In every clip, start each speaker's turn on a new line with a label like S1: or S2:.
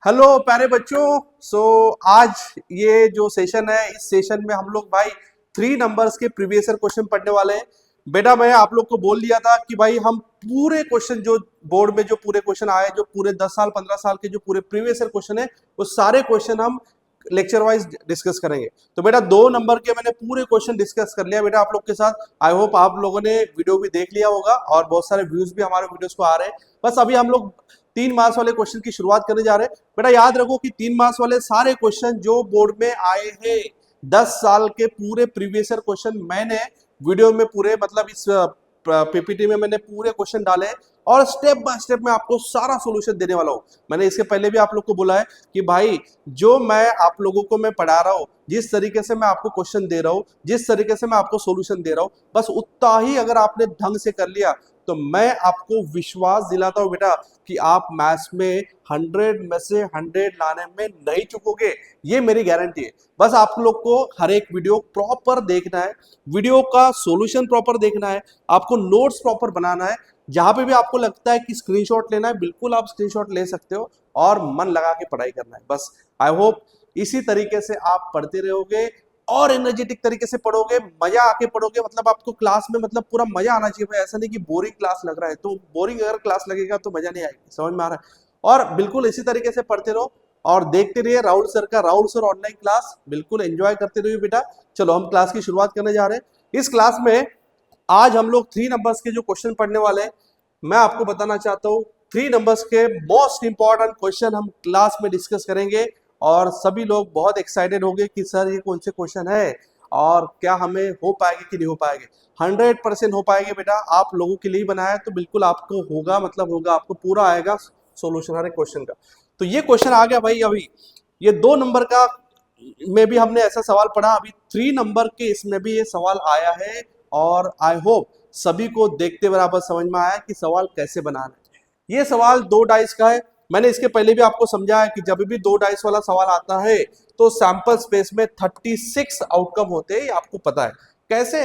S1: Hello प्यारे बच्चों। आज ये जो सेशन है, इस सेशन में हम लोग भाई 3 नंबर्स के प्रीवियस ईयर क्वेश्चन पढ़ने वाले हैं। बेटा मैं आप लोग को बोल दिया था कि भाई हम पूरे क्वेश्चन जो बोर्ड में जो पूरे क्वेश्चन आए, जो पूरे 10 साल 15 साल के जो पूरे प्रीवियस ईयर क्वेश्चन है, वो सारे क्वेश्चन हम लेक्चर वाइज डिस्कस करेंगे। तो बेटा 2 नंबर के मैंने पूरे क्वेश्चन डिस्कस कर लिया बेटा आप लोग के साथ। आई होप आप लोगों ने वीडियो भी देख लिया होगा और बहुत सारे व्यूज भी हमारे वीडियोस को आ रहे हैं। बस अभी हम लोग 3 मार्क्स वाले क्वेश्चन की शुरुआत करने जा रहे हैं। बेटा याद रखो कि 3 मार्क्स वाले सारे क्वेश्चन जो बोर्ड में आए हैं, 10 साल के पूरे प्रीवियस ईयर क्वेश्चन मैंने वीडियो में पूरे मतलब इस पीपीटी में मैंने पूरे क्वेश्चन डाले और स्टेप बाय स्टेप मैं आपको सारा सॉल्यूशन देने वाला हूं। मैंने इसके पहले भी आप लोग को बोला है कि भाई जो मैं आप लोगों को मैं पढ़ा रहा हूं, जिस तरीके से मैं आपको क्वेश्चन दे रहा हूं, जिस तरीके से मैं आपको सॉल्यूशन दे रहा हूं, बस उतना ही अगर आपने ढंग से कर लिया तो मैं आपको विश्वास दिलाता हूं बेटा कि आप मैथ्स में 100 में से 100 लाने में नहीं चुकोगे। ये मेरी गारंटी है। बस आप लोग को हर एक वीडियो प्रॉपर देखना है, वीडियो का सॉल्यूशन प्रॉपर देखना है, आपको नोट्स प्रॉपर बनाना है। जहां पे भी आपको लगता है कि स्क्रीनशॉट लेना है, बिल्कुल आप स्क्रीनशॉट ले सकते हो और मन लगा के पढ़ाई करना है। बस आई होप इसी तरीके से आप पढ़ते रहोगे और एनर्जेटिक तरीके से पढ़ोगे, मजा आके पढ़ोगे। मतलब आपको क्लास में मतलब पूरा मजा आना चाहिए भाई। ऐसा नहीं कि बोरिंग क्लास लग रहा है, तो बोरिंग अगर क्लास लगेगा तो मजा नहीं आएगी। समझ में आ रहा है? और बिल्कुल इसी तरीके से पढ़ते रहो और देखते रहिए राहुल सर का, राहुल सर ऑनलाइन क्लास बिल्कुल एंजॉय करते रहिए बेटा। चलो हम क्लास की शुरुआत करने जा रहे हैं। इस क्लास में आज हम लोग 3 नंबर्स के जो क्वेश्चन पढ़ने वाले हैं, मैं आपको बताना चाहता हूँ 3 नंबर्स के मोस्ट इंपॉर्टेंट क्वेश्चन हम क्लास में डिस्कस करेंगे और सभी लोग बहुत एक्साइटेड होंगे कि सर ये कौन से क्वेश्चन है और क्या हमें हो पाएंगे कि नहीं हो पाएंगे। 100% हो पाएंगे बेटा। आप लोगों के लिए बनाया तो बिल्कुल आपको होगा, मतलब होगा, आपको पूरा आएगा सोल्यूशन हर एक क्वेश्चन का। तो ये क्वेश्चन आ गया भाई। अभी ये 2 नंबर का में भी हमने ऐसा सवाल पढ़ा, अभी 3 नंबर के इसमें भी ये सवाल आया है और आई होप सभी को देखते बराबर समझ में आया कि सवाल कैसे बनाना है। ये सवाल 2 डाइस का है। मैंने इसके पहले भी आपको समझाया कि जब भी 2 डाइस वाला सवाल आता है तो सैंपल स्पेस में 36 आउटकम होते हैं, आपको पता है कैसे,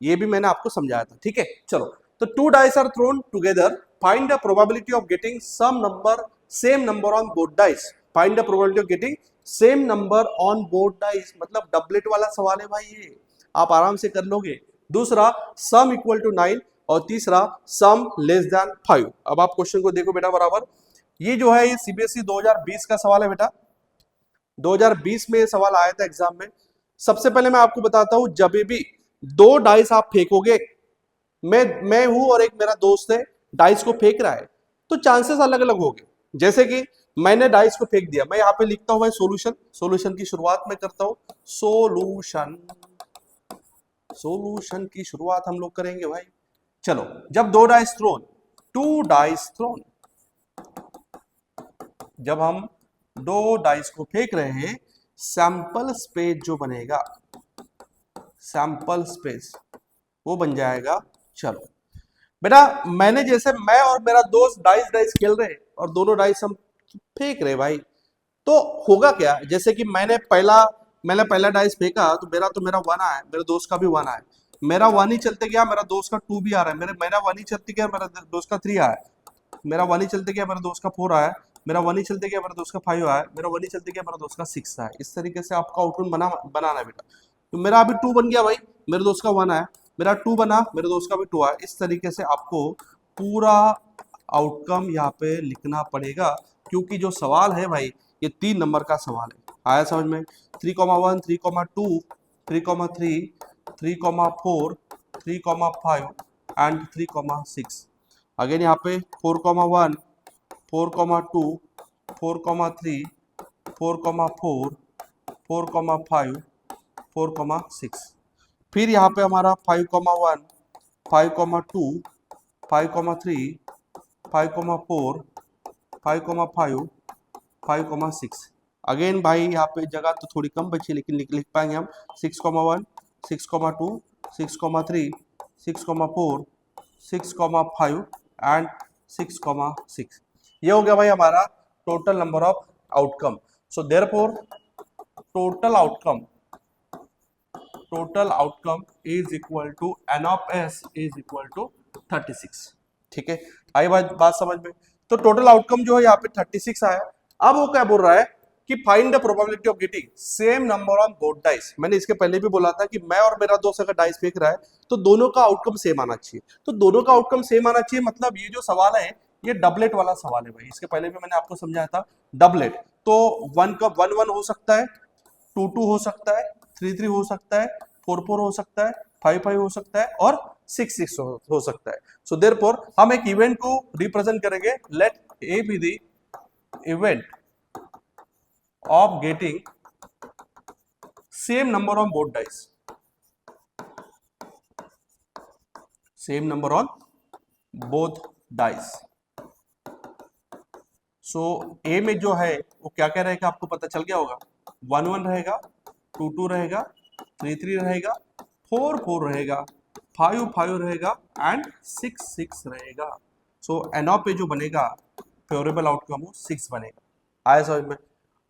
S1: ये भी मैंने आपको समझाया था। ठीक है, चलो। तो 2 dice are thrown together, find the probability of getting some number same number on both dice. Find the probability of getting same number on both dice, मतलब डबलेट वाला सवाल है भाई, ये आप आराम से कर लोगे। दूसरा सम इक्वल टू 9 और तीसरा सम लेस देन 5। अब आप क्वेश्चन को देखो बेटा बराबर। ये जो है ये सीबीएसई 2020 का सवाल है बेटा। 2020 में ये सवाल आया था एग्जाम में। सबसे पहले मैं आपको बताता हूं, जब भी 2 डाइस आप फेंकोगे, मैं हूं और एक मेरा दोस्त है, डाइस को फेंक रहा है, तो चांसेस अलग अलग होंगे। जैसे कि मैंने डाइस को फेंक दिया, मैं यहाँ पे लिखता हूं भाई सोल्यूशन। सोल्यूशन की शुरुआत में करता हूं, सोल्यूशन। सोल्यूशन की शुरुआत हम लोग करेंगे भाई। चलो, जब 2 डाइस थ्रोन, 2 डाइस थ्रोन, जब हम 2 डाइस को फेंक रहे हैं, सैंपल स्पेस जो बनेगा, सैंपल स्पेस वो बन जाएगा। चलो बेटा, मैंने जैसे मैं और मेरा दोस्त डाइस डाइस खेल रहे हैं और दोनों डाइस हम फेंक रहे भाई, तो होगा क्या। जैसे कि मैंने पहला डाइस फेंका तो मेरा 1 आया, मेरे दोस्त का भी 1 आया। मेरा 1 ही चलते गया, मेरा दोस्त का 2 भी आ रहा है। मेरा 1 ही चलते गया, मेरा दोस्त का 3 आया। मेरा 1 ही चलते गया, मेरा दोस्त का 4 आया। मेरा 1 ही चलते गया, मेरा दोस्त का 5 आया। मेरा 1 ही चलते गया, मेरा दोस्त का 6 आया। इस तरीके से आपका आउटपुट बनाना है बेटा। तो मेरा अभी 2 बन गया भाई, मेरे दोस्त का 1 आया। मेरा 2 बना, मेरे दोस्त का भी 2 आया। इस तरीके से आपको पूरा आउटकम यहाँ पे लिखना पड़ेगा, क्योंकि जो सवाल है भाई ये 3 नंबर का सवाल है। आया समझ में? 3,1, 3,2, 3,3, 3,4, 3,5 एंड 3,6। अगेन यहाँ पे 4,1, 4,2, 4,3, 4,4, 4,5, 4,6। फिर यहाँ पे हमारा 5,1, 5,2, 5,3, 5,4, 5,5, 5,6। अगेन भाई यहाँ पे जगह तो थोड़ी कम बची, लेकिन लिख पाएंगे हम। 6,1, 6,2, 6,3, 6,4, 6,5 एंड 6,6। ये हो गया भाई हमारा total number of outcome. So therefore total outcome is equal to n of s is equal to 36। ठीक है, आई बात समझ में? तो टोटल आउटकम जो है यहाँ पे 36 आया। अब वो क्या बोल रहा है कि find the probability of getting same number on both dice. मैंने इसके पहले भी बोला था कि मैं और मेरा दोस्त अगर डाइस फेंक रहा है तो दोनों का आउटकम सेम आना चाहिए। तो दोनों का आउटकम सेम आना चाहिए मतलब ये जो सवाल है ये डबलेट वाला सवाल है भाई। इसके पहले भी मैंने आपको समझाया था डबलेट। तो 1 का 1 1 हो सकता है, 2 2 हो सकता है, 3 3 हो सकता है, 4 4 हो सकता है, 5 5 हो सकता है और 6 6 हो सकता है। सो देयरफॉर हम एक इवेंट को रिप्रेजेंट करेंगे। Let A be the event of getting same number on both dice, same number on both dice। सो ए में जो है वो क्या क्या रहेगा आपको पता चल गया होगा। 1 1 रहेगा, 2 2 रहेगा, 3 3 रहेगा, 4 4 रहेगा, 5 5 रहेगा एंड 6 6 रहेगा। सो एनओ पे जो बनेगा फेवरेबल आउटकम वो 6 बनेगा। आया समझ में।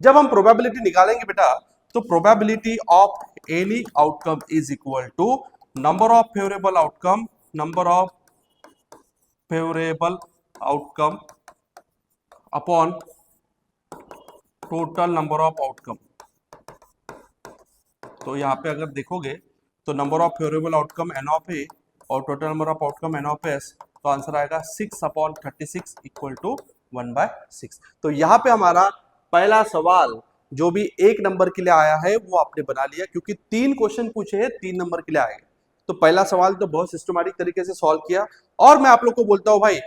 S1: जब हम प्रोबेबिलिटी निकालेंगे बेटा तो probability of any outcome is equal to number of favourable outcome, number of favourable outcome upon total number of outcome. तो यहाँ पे अगर देखोगे तो number of favourable outcome n of A और total number of outcome n of S, तो answer आएगा 6/36 equal to 1/6। तो यहाँ पे हमारा पहला सवाल जो भी एक नंबर के लिए आया है वो आपने बना लिया, क्योंकि 3 क्वेश्चन पूछे हैं 3 नंबर के लिए आए। तो पहला सवाल तो बहुत सिस्टमैटिक तरीके से सॉल्व किया। और मैं आप लोग को बोलता हूं भाई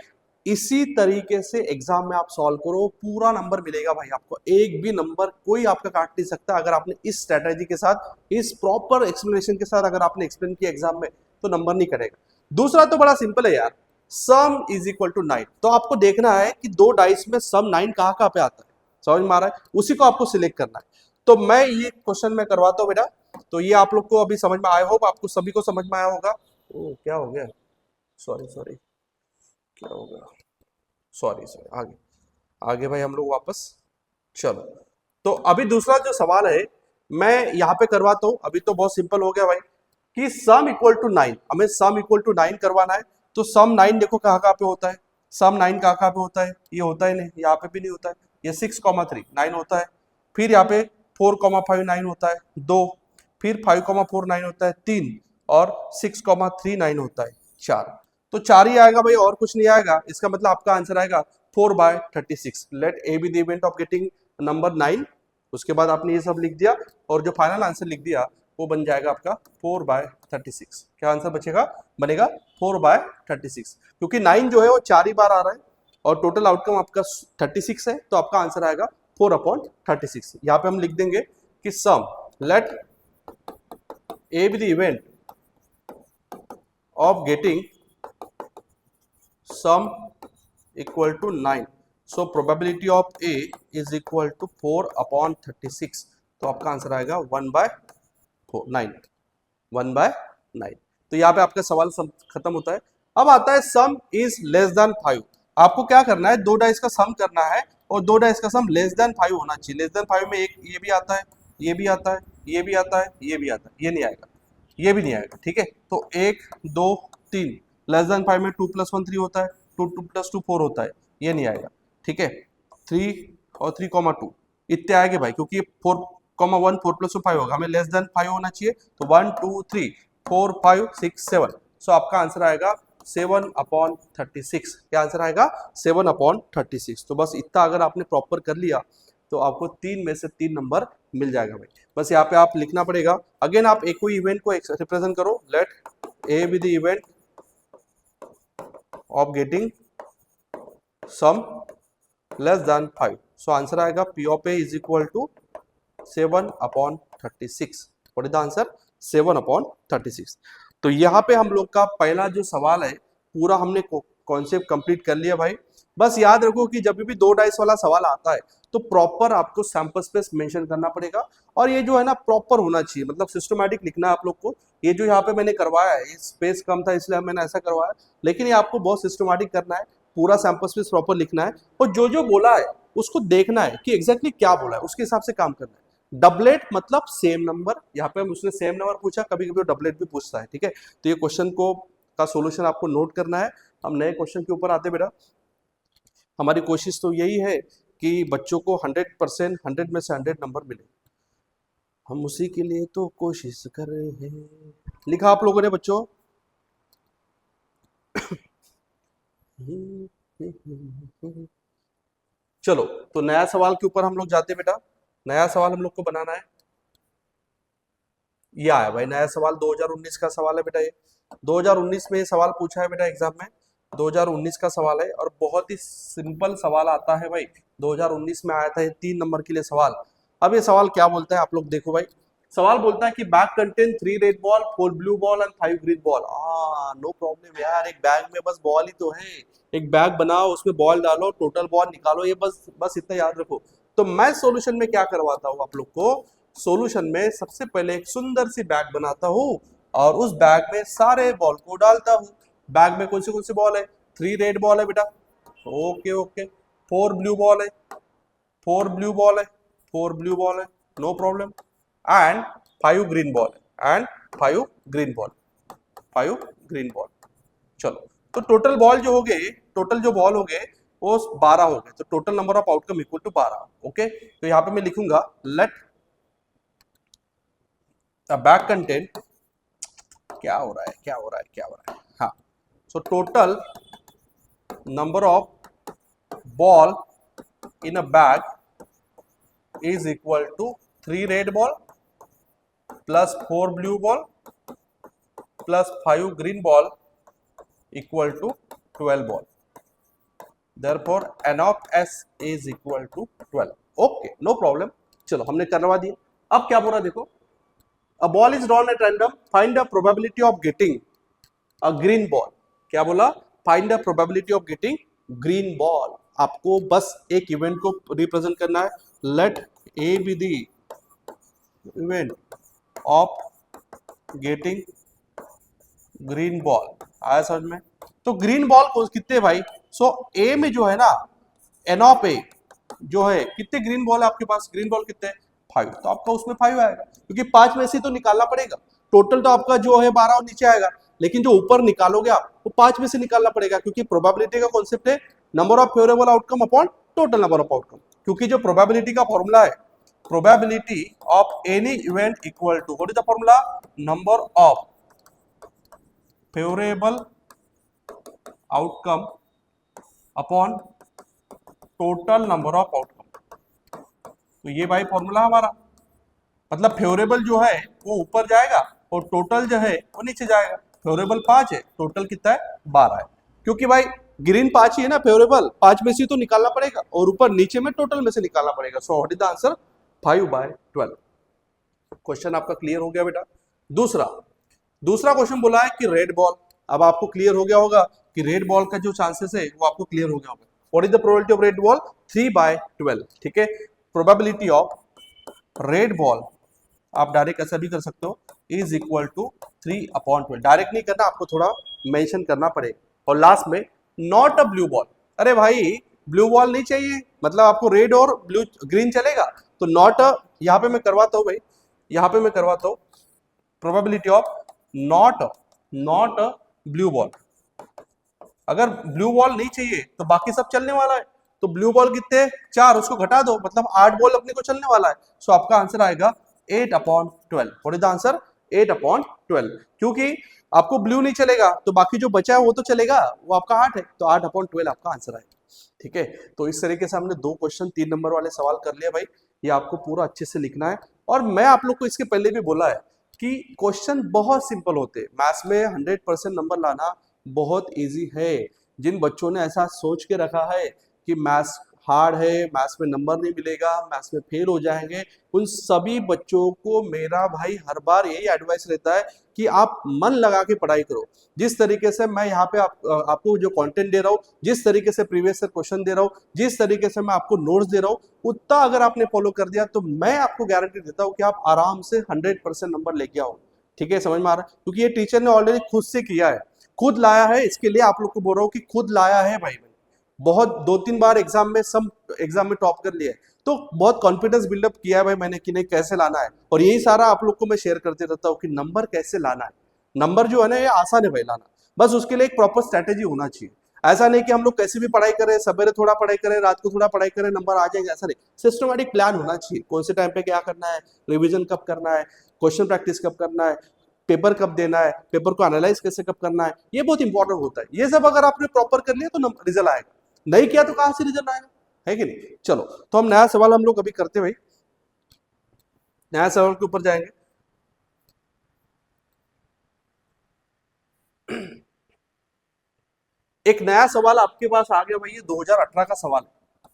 S1: इसी तरीके से एग्जाम में आप सॉल्व करो, पूरा नंबर मिलेगा भाई आपको। एक भी नंबर कोई आपका काट नहीं सकता अगर आपने इस स्ट्रेटेजी के साथ, इस प्रॉपर एक्सप्लेनेशन के साथ अगर आपने एक्सप्लेन किया एग्जाम में तो नंबर नहीं करेगा। दूसरा तो बड़ा सिंपल है यार, सम इज इक्वल टू 9। तो आपको देखना है कि 2 डाइस में सम 9 कहाँ कहाँ पे आता है, समझ में आ रहा है, उसी को आपको सिलेक्ट करना है। तो मैं ये क्वेश्चन में करवाता हूँ बेटा। तो ये आप लोग को अभी समझ में आया होगा, आपको सभी को समझ में आया होगा। ओ क्या हो गया, सॉरी सॉरी, क्या हो गया, सॉरी सॉरी, आगे आगे भाई हम लोग वापस चलो। तो अभी दूसरा जो सवाल है मैं यहाँ पे करवाता हूँ। अभी तो बहुत सिंपल हो गया भाई कि सम इक्वल टू 9, हमें सम इक्वल टू 9 करवाना है। तो सम 9 देखो कहाँ कहाँ पे होता है, सम 9 कहाँ कहाँ पे होता है, ये होता ही नहीं, यहाँ पे भी नहीं होता है। ये 6,3 9 होता है, फिर यहाँ पे 4,5 9 होता है 2, फिर 5,4 9 होता है 3 और 6,3 9 होता है 4। तो 4 ही आएगा भाई और कुछ नहीं आएगा। इसका मतलब आपका आंसर आएगा 4/36। Let A be the event of getting number 9। उसके बाद आपने ये सब लिख दिया और जो फाइनल आंसर लिख दिया वो बन जाएगा आपका 4/36। क्या आंसर बचेगा, बनेगा 4/36, क्योंकि 9 जो है वो 4 ही बार आ रहा है और टोटल आउटकम आपका 36 है। तो आपका आंसर आएगा 4/36। यहाँ पे हम लिख देंगे कि sum let A be the event of getting sum equal to 9। so probability of A is equal to 4/36। तो आपका आंसर आएगा 1/9, 1/9। तो यहाँ पे आपका सवाल खत्म होता है। अब आता है सम इज लेस देन 5। आपको क्या करना है, 2 डाइस का सम करना है और 2 डाइस का सम लेस देन 5 होना चाहिए। लेस देन 5 में एक ये भी आता है, ये भी आता है, ये भी आता है, ये भी आता है, ये नहीं आएगा, ये भी नहीं आएगा, ठीक है। तो 1 2 3 लेस देन 5 में 2 + 1 3 होता है, 2 2 + 2 4 होता है, ये नहीं आएगा, ठीक है। 3 और 3,2 इतने आएंगे भाई, क्योंकि 4,1 4 + 2 5 होगा, हमें लेस देन 5 होना चाहिए। तो 1 2 3 4 5 6 7। सो आपका आंसर आएगा 7/36। क्या आंसर आएगा, 7/36। तो बस इतना अगर आपने प्रॉपर कर लिया तो आपको 3 में से 3 नंबर मिल जाएगा भाई। बस यहाँ पे आप लिखना पड़ेगा। अगेन आप एक कोई इवेंट को रिप्रेजेंट करो। Let A be the event of getting some less than 5। So answer आएगा P of A is equal to 7/36। What is the answer, 7/36। तो यहाँ पे हम लोग का पहला जो सवाल है पूरा हमने कॉन्सेप्ट कंप्लीट कर लिया भाई। बस याद रखो कि जब भी 2 डाइस वाला सवाल आता है तो प्रॉपर आपको सैंपल स्पेस मेंशन करना पड़ेगा और ये जो है ना प्रॉपर होना चाहिए, मतलब सिस्टमैटिक लिखना है आप लोग को। ये जो यहाँ पे मैंने करवाया है, स्पेस कम था इसलिए मैंने ऐसा करवाया, लेकिन ये आपको बहुत सिस्टमैटिक करना है, पूरा सैंपल स्पेस प्रॉपर लिखना है और जो जो बोला है उसको देखना है कि एग्जैक्टली क्या बोला है, उसके हिसाब से काम करना है। डबलेट मतलब सेम नंबर, यहाँ पे उसने सेम नंबर पूछा, कभी कभी डबलेट भी पूछता है, ठीक है। तो ये क्वेश्चन को का सोल्यूशन आपको नोट करना है। हम नए क्वेश्चन के ऊपर आते बेटा। हमारी कोशिश तो यही है कि बच्चों को 100% 100 में से 100 नंबर मिले, हम उसी के लिए तो कोशिश कर रहे हैं। लिखा आप लोगों ने बच्चों? चलो तो नया सवाल के ऊपर हम लोग जाते हैं बेटा। नया सवाल हम लोग को बनाना है। ये आया भाई नया सवाल, 2019 का सवाल है बेटा। ये 2019 में ये सवाल पूछा है बेटा एग्जाम में, 2019 का सवाल है और बहुत ही सिंपल सवाल आता है भाई। 2019 में आया था ये 3 नंबर के लिए सवाल। अब ये सवाल क्या बोलता है आप लोग देखो भाई। सवाल बोलता है कि bag contain 3 red ball, 4 blue ball and 5 green ball. No problem यार, एक बैग में बस बॉल ही तो है। एक बैग बनाओ, उसमें बॉल डालो, टोटल बॉल निकालो, ये बस इतना याद रखो। तो मैं सॉल्यूशन में क्या करवाता हूँ आप लोग को, सॉल्यूशन में सबसे पहले एक सुंदर सी बैग बनाता हूँ और उस बैग में सारे बॉल को डालता हूँ। बैग में कौन सी बॉल है? 3 रेड बॉल है बेटा, ओके ओके। 4 ब्लू बॉल है, 4 ब्लू बॉल है, 4 ब्लू बॉल है, no problem. And 5 green ball है, and 5 green ball, 5 green ball. चलो तो टोटल बॉल जो हो गए, टोटल जो बॉल हो गए वो 12 हो गए। तो total number of outcome equal to 12। Okay, तो यहाँ पे मैं लिखूंगा लेट द बैग कंटेंट, क्या हो रहा है क्या हो रहा है क्या हो रहा है, हाँ। So total number of ball in a bag is equal to 3 red ball plus 4 blue ball plus 5 green ball equal to 12 ball. Therefore n of s is equal to 12. Okay, no problem. चलो हमने करवा दिया। अब क्या बोला देखो, a ball is drawn at random, find the probability of getting a green ball. क्या बोला? Find the probability of getting green ball. आपको बस एक इवेंट को रिप्रेजेंट करना है। Let A be the event of getting green ball. आया समझ में? तो ग्रीन बॉल को कितने भाई? सो ए में जो है ना, एन ऑफ ए जो है, कितने ग्रीन बॉल है आपके पास? ग्रीन बॉल कितने? 5। तो आपका उसमें 5 आएगा, क्योंकि 5 में से तो निकालना पड़ेगा। टोटल तो आपका जो है 12 और नीचे आएगा, लेकिन जो ऊपर निकालोगे आप वो 5 में से निकालना पड़ेगा, क्योंकि प्रोबेबिलिटी का कॉन्सेप्ट है number of favourable outcome upon total number of outcome. क्योंकि जो प्रोबेबिलिटी का फॉर्मूला है, probability of any event equal to, what is the formula? Number of favourable outcome upon total number of outcome. तो ये भाई formula हमारा, मतलब favourable जो है वो ऊपर जाएगा और टोटल जो है वो नीचे जाएगा। फेवरेबल 5 है, टोटल कितना है? 12 है। क्योंकि भाई ग्रीन 5 ही है ना, फेवरेबल 5 में से तो निकालना पड़ेगा और ऊपर नीचे में टोटल में से निकालना पड़ेगा। सो what is the answer? 5/12। Question आपका क्लियर हो गया बेटा। दूसरा क्वेश्चन बोला है कि रेड बॉल। अब आपको क्लियर हो गया होगा कि रेड बॉल का जो चांसेस है वो आपको क्लियर हो गया होगा। What is the probability of red ball? 3/12। ठीक है, प्रोबेबिलिटी ऑफ रेड बॉल आप डायरेक्ट ऐसा भी कर सकते हो, इज इक्वल टू 3/12। डायरेक्ट नहीं करना, आपको थोड़ा मेंशन करना पड़ेगा। और लास्ट में नॉट अ ब्लू बॉल। अरे भाई ब्लू बॉल नहीं चाहिए, मतलब आपको रेड और ब्लू ग्रीन चलेगा, तो नॉट अ, यहाँ पे मैं करवाता हूँ भाई, यहाँ पे मैं करवाता हूँ probability of not a blue ball. अगर ब्लू बॉल नहीं चाहिए तो बाकी सब चलने वाला है। तो ब्लू बॉल कितने? 4, उसको घटा दो, मतलब 8 बॉल अपने को चलने वाला है। सो आपका आंसर आएगा 8/12। What is the answer? 8/12। क्योंकि आपको ब्लू नहीं चलेगा तो बाकी जो बचा है वो तो चलेगा, वो आपका 8 है, तो 8/12 आपका आंसर आएगा। ठीक है, तो इस तरीके से हमने 2 क्वेश्चन 3 नंबर वाले सवाल कर लिया भाई। ये आपको पूरा अच्छे से लिखना है। और मैं आप लोग को इसके पहले भी बोला है कि क्वेश्चन बहुत सिंपल होते हैं। मैथ्स में 100% नंबर लाना बहुत इजी है। जिन बच्चों ने ऐसा सोच के रखा है कि मैथ्स हार्ड है, मैथ्स में नंबर नहीं मिलेगा, मैथ्स में फेल हो जाएंगे, उन सभी बच्चों को मेरा भाई हर बार यही एडवाइस रहता है कि आप मन लगा के पढ़ाई करो। जिस तरीके से मैं यहाँ पे आपको जो कंटेंट दे रहा हूँ, जिस तरीके से प्रीवियस क्वेश्चन दे रहा हूँ, जिस तरीके से मैं आपको नोट्स दे रहा हूँ, उतना अगर आपने फॉलो कर दिया तो मैं आपको गारंटी देता हूँ कि आप आराम से 100% नंबर लेके आओ। ठीक है, समझ में आ रहा है? क्योंकि ये टीचर ने ऑलरेडी खुद से किया है, खुद लाया है। इसके लिए आप लोग को बोल रहा हूँ कि खुद लाया है भाई। बहुत 2-3 बार एग्जाम में टॉप कर लिया है, तो बहुत कॉन्फिडेंस बिल्डअप किया है भाई मैंने कि नहीं कैसे लाना है। और यही सारा आप लोग को मैं शेयर करते रहता हूँ कि नंबर कैसे लाना है। नंबर जो है ना ये आसान है भाई लाना, बस उसके लिए एक प्रॉपर स्ट्रेटेजी होना चाहिए। ऐसा नहीं कि हम लोग कैसे भी पढ़ाई करें, सवेरे थोड़ा पढ़ाई करें, रात को थोड़ा पढ़ाई करें, नंबर आ जाएंगे, ऐसा नहीं। सिस्टमेटिक प्लान होना चाहिए, कौन से टाइम पे क्या करना है, रिवीजन कब करना है, क्वेश्चन प्रैक्टिस कब करना है, पेपर कब देना है, पेपर को एनालाइज कैसे कब करना है, ये बहुत इंपॉर्टेंट होता है। ये सब अगर आपने प्रॉपर कर लिया तो रिजल्ट आएगा, नहीं किया तो कहां से रिजल्ट आएगा, है कि नहीं। चलो तो हम नया सवाल हम लोग अभी करते भाई, नया सवाल के ऊपर जाएंगे। एक नया सवाल आपके पास आ गया भाई, ये 2018 का सवाल है।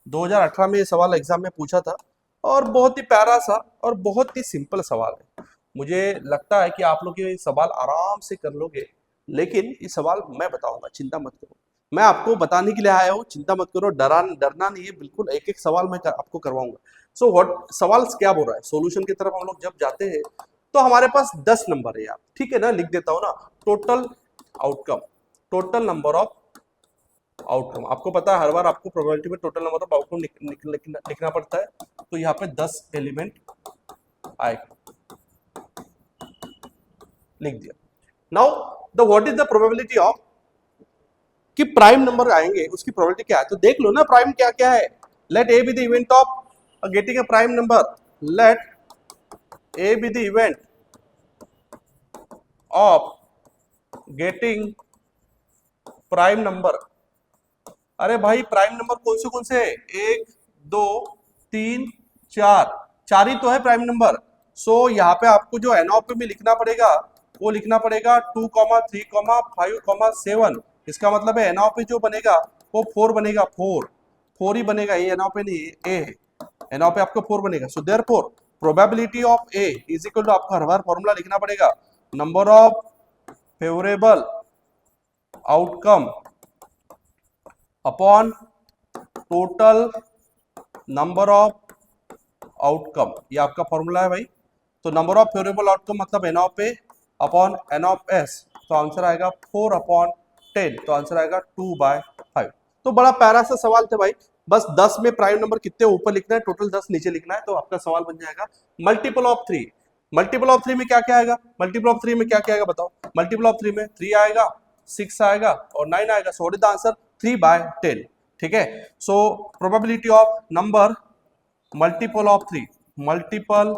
S1: 2018 में ये सवाल एग्जाम में पूछा था और बहुत ही प्यारा सा और बहुत ही सिंपल सवाल है। मुझे लगता है कि आप लोग ये सवाल आराम से कर लोगे, लेकिन ये सवाल मैं बताऊंगा, चिंता मत करो। मैं आपको बताने के लिए आया हूँ, चिंता मत करो, डरना नहीं है बिल्कुल। एक एक सवाल मैं आपको करवाऊंगा। सो व्हाट सवाल क्या बोल रहा है, सॉल्यूशन की तरफ हम लोग जब जाते हैं तो हमारे पास 10 नंबर है यार, ठीक है ना, लिख देता हूँ ना। Total outcome, total number of outcome, आपको पता है हर बार आपको प्रोबेबिलिटी में टोटल नंबर ऑफ आउटकम लिखना पड़ता है, तो यहाँ पे 10 एलिमेंट आएगा, लिख दिया। Now the what is the probability of, कि प्राइम नंबर आएंगे उसकी प्रोबेबिलिटी क्या है, तो देख लो ना प्राइम क्या क्या है। Let A be the event of getting a prime number, let A be the event of getting prime number. अरे भाई प्राइम नंबर कौन से है, 1 2 3 4, 4 ही तो है प्राइम नंबर। सो यहाँ पे आपको जो एनओपी में लिखना पड़ेगा वो लिखना पड़ेगा 2, 3, 5, 7। इसका मतलब है एनओपी जो बनेगा वो 4 बनेगा, 4 ही बनेगा, ये एनओपी नहीं ए है, एनओपी आपको 4 बनेगा। So therefore probability of A is equal to, आपको हर बार फॉर्मूला लिखना पड़ेगा, number of favourable outcome upon total number of outcome, ये आपका फॉर्मूला है भाई। तो नंबर ऑफ फेवरेबल आउटकम मतलब n of A upon n of S, तो आंसर आएगा 4/10, तो आंसर आएगा 2/5। तो बड़ा प्यारा सा सवाल था भाई, बस 10 में प्राइम नंबर कितने ऊपर लिखना है, टोटल 10 नीचे लिखना है, तो आपका सवाल बन जाएगा। मल्टीपल ऑफ 3, मल्टीपल ऑफ 3 में क्या क्या आएगा, मल्टीपल ऑफ 3 में क्या क्या आएगा बताओ। मल्टीपल ऑफ 3 में 3 आएगा, 6 आएगा और 9 आएगा, so what is the answer, 3/10, ठीक है। So probability of number multiple of 3, multiple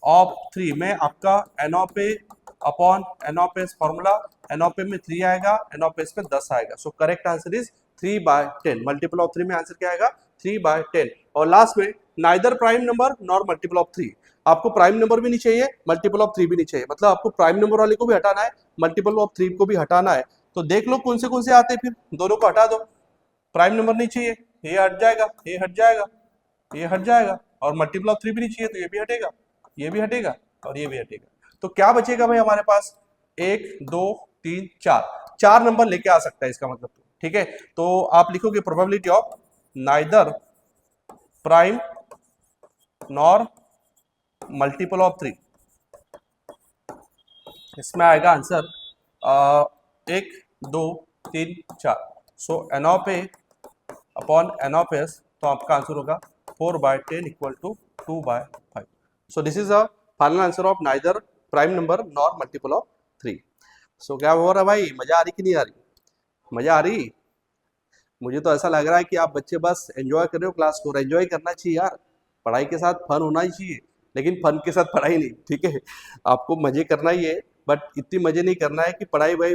S1: of 3 में आपका n of A upon n of S formula, n of A में 3 आएगा, एन ऑफ एस में 10 आएगा, so correct answer is 3/10। Multiple of 3 में answer क्या आएगा, 3/10। और लास्ट में neither prime number nor multiple of 3, आपको प्राइम नंबर भी नहीं चाहिए, मल्टीपल ऑफ 3 भी नहीं चाहिए, मतलब आपको प्राइम नंबर वाले को भी हटाना है, मल्टीपल ऑफ 3 को भी हटाना है। तो देख लो कौन से आते हैं, फिर दोनों को हटा दो। प्राइम नंबर नहीं चाहिए, ये हट जाएगा, ये हट जाएगा, ये हट जाएगा, और मल्टीपल ऑफ 3 भी नहीं चाहिए तो ये भी हटेगा, ये भी हटेगा और ये भी हटेगा। तो क्या बचेगा भाई हमारे पास, 1 2 3 4, 4 नंबर लेके आ सकता है इसका मतलब, ठीक है। तो आप लिखोगे probability of neither prime nor multiple of 3, इसमें आएगा answer 1 2 3 4। So n of A upon n of S, तो आपका आंसर होगा 4/10 equal to 2/5। So this is a final answer of neither prime number nor multiple of 3। सो क्या हो रहा है भाई, मजा आ रही कि नहीं आ रही, मजा आ रही। मुझे तो ऐसा लग रहा है कि आप बच्चे बस एंजॉय कर रहे हो क्लास को, और एंजॉय करना चाहिए यार, पढ़ाई के साथ फन होना ही चाहिए, लेकिन फन के साथ पढ़ाई नहीं, ठीक है। आपको मजे करना ही है, बट इतनी मजे नहीं करना है कि पढ़ाई भाई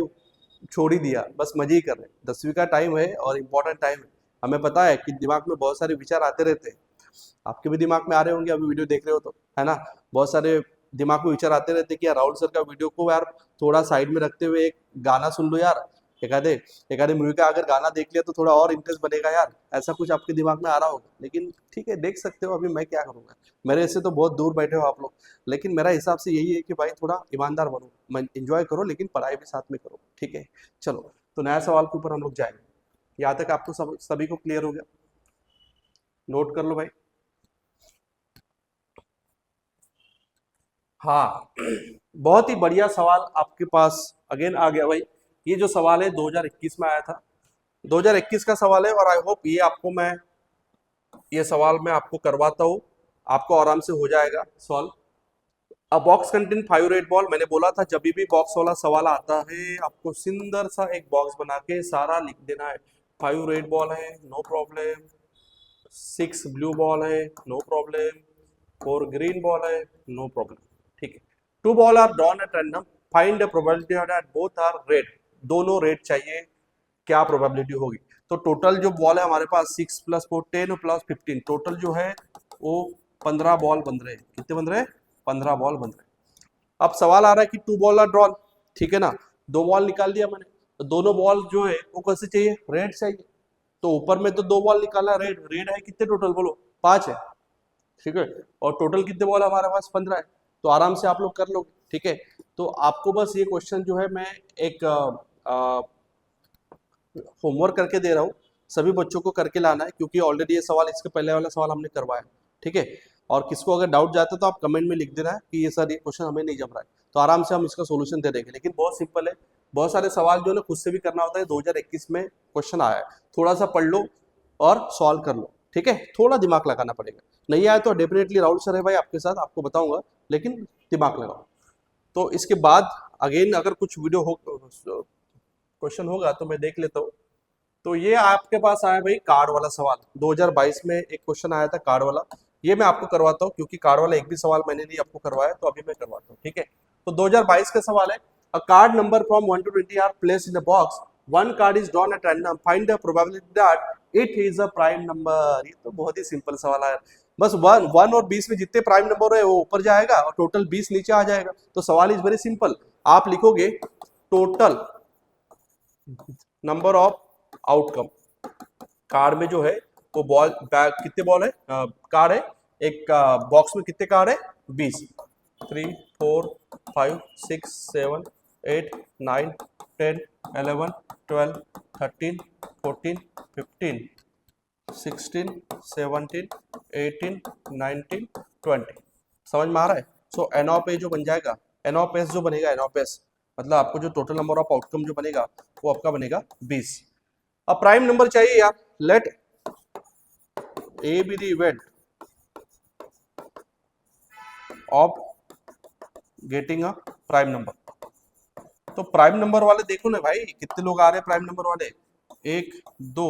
S1: छोड़ ही दिया, बस मजे ही कर रहे हैं। 10वीं का टाइम है और इम्पोर्टेंट टाइम है, हमें पता है कि दिमाग में बहुत सारे विचार आते रहते हैं, आपके भी दिमाग में आ रहे होंगे, अभी वीडियो देख रहे हो तो, है ना। बहुत सारे दिमाग में विचार आते रहते हैं कि यार राहुल सर का वीडियो को यार थोड़ा साइड में रखते हुए एक गाना सुन लो यार, एक आधे मूवी का अगर गाना देख लिया तो थोड़ा और इंटरेस्ट बनेगा यार, ऐसा कुछ आपके दिमाग में आ रहा होगा। लेकिन ठीक है, देख सकते हो, अभी मैं क्या करूंगा, मेरे से तो बहुत दूर बैठे हो आप लोग, लेकिन मेरा हिसाब से यही है कि भाई थोड़ा ईमानदार बनो, एंजॉय करो, लेकिन पढ़ाई भी साथ में करो, ठीक है। चलो तो नया सवाल के ऊपर हम लोग जाएंगे। यहाँ तक आपको सभी को क्लियर हो गया, नोट कर लो भाई। हाँ बहुत ही बढ़िया सवाल आपके पास अगेन आ गया भाई। ये जो सवाल है 2021 में आया था, 2021 का सवाल है, और आई होप ये सवाल मैं आपको करवाता हूँ, आपको आराम से हो जाएगा सॉल्व। अ बॉक्स कंटेन 5 रेड बॉल, मैंने बोला था जब भी बॉक्स वाला सवाल आता है आपको सुंदर सा एक बॉक्स बना के सारा लिख देना है, 5 रेड बॉल है, नो प्रॉब्लम। 6 ब्लू बॉल है, नो प्रॉब्लम। 4 ग्रीन बॉल है, नो प्रॉब्लम। ठीक है। 2 ball are drawn at random, find the probability that both are red. दोनों रेड चाहिए, क्या प्रोबेबिलिटी होगी? तो टोटल जो बॉल है हमारे पास 6 + 4 10 + 15, टोटल जो है वो 15 बॉल बन रहे हैं। कितने बन रहे हैं? 15 बॉल बन रहे हैं। अब सवाल आ रहा है कि 2 बॉल आर ड्रॉन, ठीक है ना, 2 बॉल निकाल दिया मैंने, तो दोनों बॉल जो है वो कैसे चाहिए? रेड चाहिए। तो ऊपर में तो 2 बॉल निकाला, रेड रेड है कितने टोटल? बोलो 5 है, ठीक है। और टोटल कितने बॉल हमारे पास? 15 है। तो आराम से आप लोग कर लोगे, ठीक है। तो आपको बस ये क्वेश्चन जो है मैं एक होमवर्क करके दे रहा हूँ, सभी बच्चों को करके लाना है, क्योंकि ऑलरेडी ये सवाल, इसके पहले वाला सवाल हमने करवाया, ठीक है। और किसको अगर डाउट जाता है तो आप कमेंट में लिख देना है कि ये सर ये क्वेश्चन हमें नहीं जम रहा है, तो आराम से हम इसका सोल्यूशन दे देंगे। लेकिन बहुत सिंपल है, बहुत सारे सवाल जो है ना खुद से भी करना होता है। 2021 में क्वेश्चन आया है, थोड़ा सा पढ़ लो और सॉल्व कर लो, ठीक है। थोड़ा दिमाग लगाना पड़ेगा, नहीं आया तो डेफिनेटली राहुल सर है भाई आपके साथ, आपको बताऊंगा, लेकिन दिमाग लगाओ। तो इसके बाद अगेन अगर कुछ वीडियो हो, क्वेश्चन होगा तो मैं देख लेता हूँ। तो ये आपके पास आया भाई कार्ड वाला सवाल, 2022 में एक क्वेश्चन आया था कार्ड वाला, ये मैं आपको करवाता हूँ, क्योंकि कार्ड वाला एक भी सवाल मैंने नहीं आपको करवाया, तो अभी मैं करवाता हूँ, ठीक है। तो 2022 का सवाल है, a card number from 1 to 20 are placed in a box, one card is drawn at random, find the probability that it is a prime number. ये तो बहुत ही सिंपल सवाल है, बस 1 और 20 में जितने प्राइम नंबर है वो ऊपर जाएगा और टोटल 20 नीचे आ जाएगा। तो सवाल इज वेरी सिंपल, आप लिखोगे total number of outcome. Card में जो है वो बॉल बैग कितने बॉल है, कार्ड है एक बॉक्स में कितने कार्ड है? 20। 3 4 5 6 7 8 9 10 11 12 13 14 15 16 17 18 19 20। समझ में आ रहा है? सो एन ऑफ ए जो बन जाएगा, एन ऑफ एस जो बनेगा, एन ऑफ एस मतलब आपको जो टोटल नंबर ऑफ आउटकम जो बनेगा वो आपका बनेगा 20। अब प्राइम नंबर चाहिए यार, let A be the event of getting a prime number. तो प्राइम नंबर वाले देखो ना भाई, कितने लोग आ रहे हैं प्राइम नंबर वाले? 1 2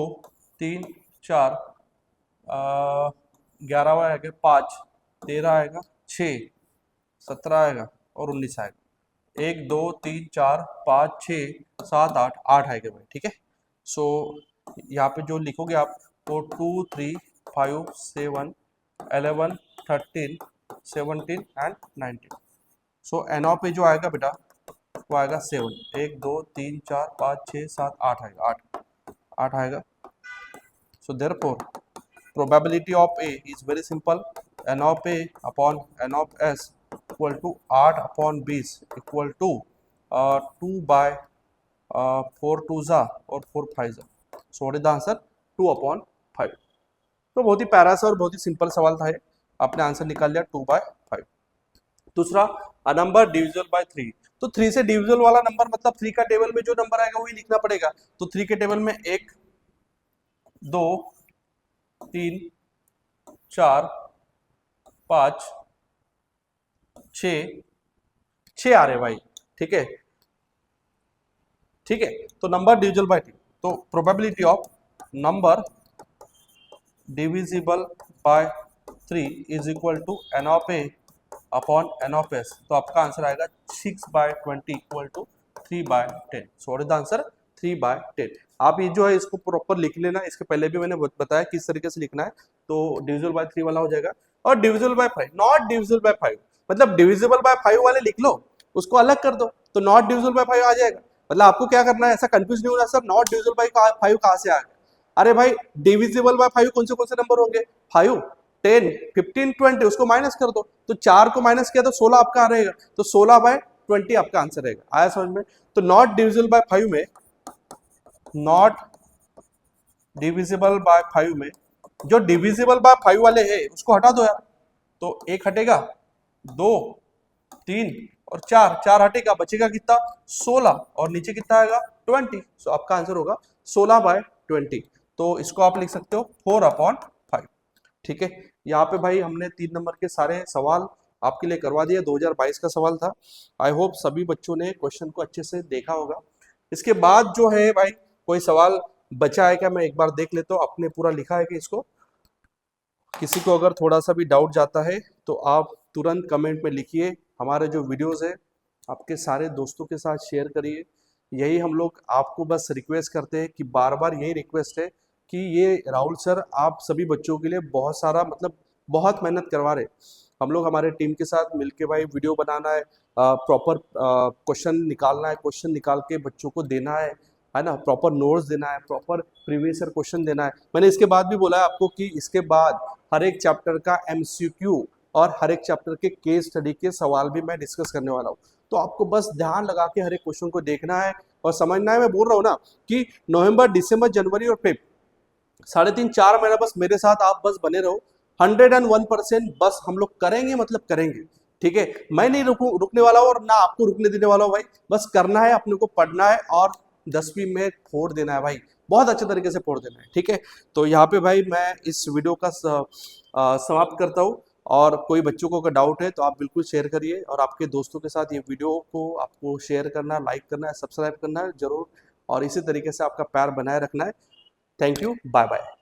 S1: 3 4 11वां आएगा 5, 13 आएगा 6, 17 आएगा और 19 आएगा। 1 2 3 4 5 6 7 8 8 आएगा भाई, ठीक है। सो यहाँ पे जो लिखोगे आप वो 2 3 5 7 11 13 17 एंड 19। सो एन ऑफ पे जो आएगा बेटा वो आएगा 7। 1 2 3 4 5 6 7 8 आएगा, 8 आएगा। So therefore probability of A is very simple, n of A upon n of S equal to 8 upon 20 equal to 2 by 4 2 जा और 4 5 जा। सो what is the answer? 2 upon 5। तो बहुत ही प्यारा सा और बहुत ही सिंपल सवाल था ये, आपने आंसर निकाल लिया 2/5। दूसरा, अ नंबर डिविजिबल बाय 3। तो 3 से डिविजिबल वाला नंबर मतलब 3 का टेबल में जो नंबर आएगा वही लिखना पड़ेगा। तो 3 के टेबल में 1 2 3 4 5 6 आ रहे भाई, ठीक है, ठीक है। तो नंबर डिविजिबल बाय 3, तो probability of number divisible by 3 is equal to n of A upon n of S. तो आपका आंसर आएगा 6/20 equal to 3/10। So what is the answer? 3/10। आप ये जो है इसको प्रॉपर लिख लेना, इसके पहले भी मैंने बताया किस तरीके से लिखना है। तो डिविजिबल बाय 3 वाला हो जाएगा, और divisible by 5, not divisible by 5 मतलब डिविजिबल बाय 5 वाले लिख लो, उसको अलग कर दो तो नॉट डिविजिबल बाय 5 आ जाएगा। मतलब आपको क्या करना है, ऐसा कंफ्यूज नहीं होना सर नॉट डिविजिबल बाय 5 कहां से आ गया। अरे भाई डिविजिबल बाय 5 कौन से नंबर होंगे? 5 10 15 20, उसको माइनस कर दो, तो 4 को माइनस किया तो 16 आपका आ रहेगा, तो 16/20 आपका आंसर रहेगा। आया समझ में? तो नॉट डिविजिबल बाय 5 में, नॉट डिविजिबल बाय 5 में जो डिविजिबल बाय 5 वाले हैं उसको हटा दो यार। तो 1 हटेगा, 2 3 और 4 हटेगा, बचेगा कितना? 16, और नीचे कितना आएगा? 20। सो आपका आंसर होगा 16/20। तो इसको आप लिख सकते हो 4/5, ठीक है। यहाँ पे भाई हमने 3 नंबर के सारे सवाल आपके लिए करवा दिए, 2022 का सवाल था। आई होप सभी बच्चों ने क्वेश्चन को अच्छे से देखा होगा। इसके बाद जो है भाई कोई सवाल बचा है क्या, मैं एक बार देख लेता हूँ आपने पूरा लिखा है कि इसको। किसी को अगर थोड़ा सा भी डाउट जाता है तो आप तुरंत कमेंट में लिखिए। हमारे जो वीडियोस है आपके सारे दोस्तों के साथ शेयर करिए। यही हम लोग आपको बस रिक्वेस्ट करते हैं कि बार बार यही रिक्वेस्ट है कि ये राहुल सर आप सभी बच्चों के लिए बहुत सारा मतलब बहुत मेहनत करवा रहे। हम लोग हमारे टीम के साथ मिलके भाई वीडियो बनाना है, प्रॉपर क्वेश्चन निकालना है, क्वेश्चन निकाल के बच्चों को देना है ना, प्रॉपर नोट्स देना है, प्रॉपर प्रीवियस ईयर क्वेश्चन देना है। मैंने इसके बाद भी बोला है आपको कि इसके बाद हर एक चैप्टर का एमसीक्यू और हर एक चैप्टर के केस स्टडी के सवाल भी मैं डिस्कस करने वाला हूँ। तो आपको बस ध्यान लगा के हर एक क्वेश्चन को देखना है और समझना है। मैं बोल रहा हूँ ना कि नवंबर, दिसंबर, जनवरी और फेब 3.5-4 महीना बस मेरे साथ आप बस बने रहो। 101% बस हम लोग करेंगे, मतलब करेंगे। ठीक है, मैं नहीं रुकने वाला हूँ और ना आपको रुकने देने वाला हूँ भाई। बस करना है, अपने को पढ़ना है और 10वीं में फोड़ देना है भाई, बहुत अच्छे तरीके से फोड़ देना है। ठीक है, तो यहाँ पे भाई मैं इस वीडियो का समाप्त करता हूँ। और कोई बच्चों को अगर डाउट है तो आप बिल्कुल शेयर करिए और आपके दोस्तों के साथ ये वीडियो को आपको शेयर करना, लाइक करना है, सब्सक्राइब करना है जरूर। और इसी तरीके से आपका प्यार बनाए रखना है। Thank you, bye bye.